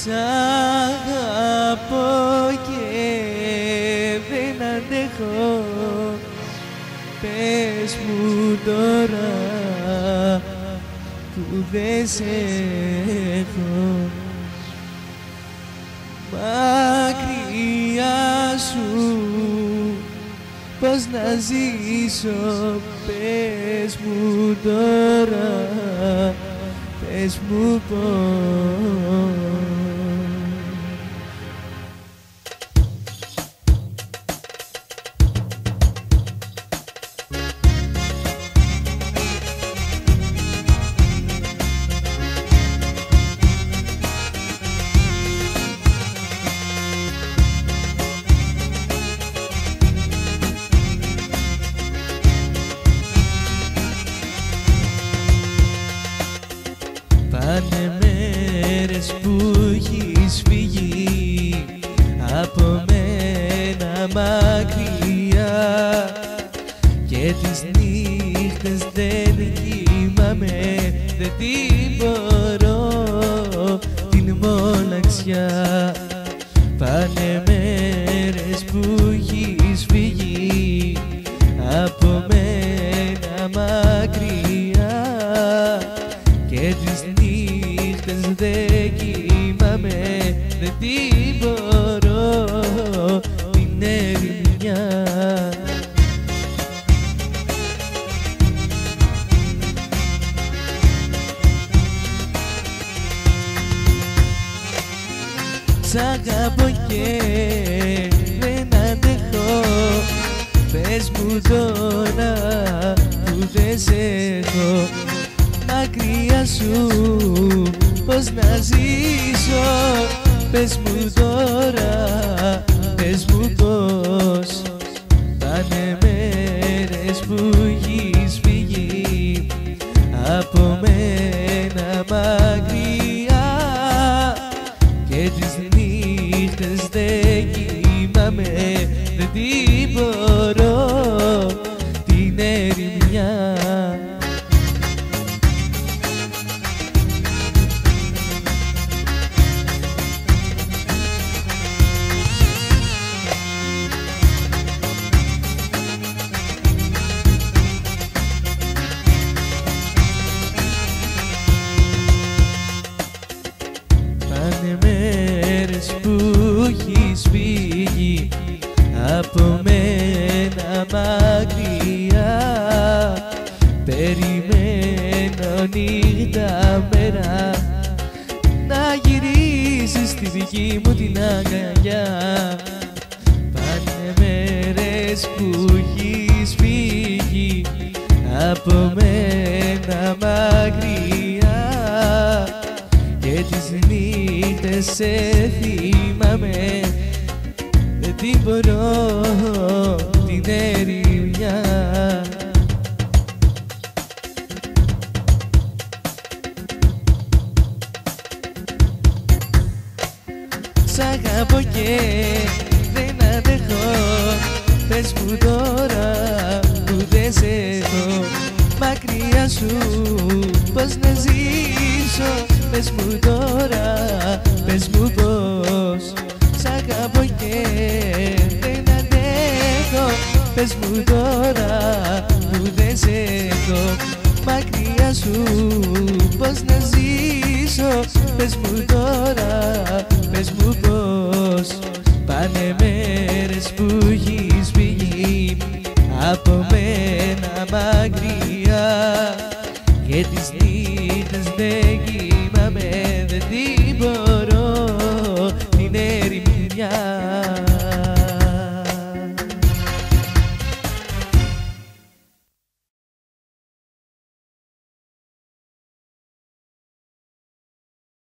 Σ' αγαπώ και δεν αντέχω. Πες μου τώρα που δεν σε έχω. Μακριά σου πώς να ζήσω. Πες μου τώρα, πες μου πώς. Πάνε μέρες που έχεις φύγει από μένα μακριά και τις νύχτες δεν κοιμάμαι, δεν την μπορώ την μοναξιά. Πάνε μέρες που έχεις φύγει από μένα μακριά και τις νύχτες δεν κοιμάμαι, δεν την μπορώ την ερημιά. Σ' αγαπώ και δεν αντέχω. Πες μου τώρα που δεν σε έχω. Μακριά σου πώς να ζήσω. Πες μου τώρα, πες μου πώς. Πάνε μέρες που έχεις φύγει από μένα μακριά και τις νύχτες δεν κοιμάμαι, δεν την μπορώ την ερημιά. Πάνε μέρες που έχεις φύγει από μένα μακριά. Περιμένω νύχτα μέρα να γυρίσεις στη δική μου την αγκαλιά. Πάνε μέρες που έχεις φύγει από μένα μακριά και τις νύχτες σε θυμάμαι, δεν την μπορώ την ερημιά. Σ' αγαπώ και δεν αντέχω. Πες μου τώρα που δεν σε έχω. Μακριά σου πώς να ζήσω. Πες μου τώρα, πες μου πώς. Σ' αγαπώ και δεν αντέχω. Πες μου τώρα που δεν σε έχω. Μακριά σου πώς να ζήσω. Πες μου τώρα, πες μου πώς. Πάνε μέρες που έχεις φύγει από μένα μακριά και τις νύχτες δεν κοιμάμαι, δεν την μπορώ την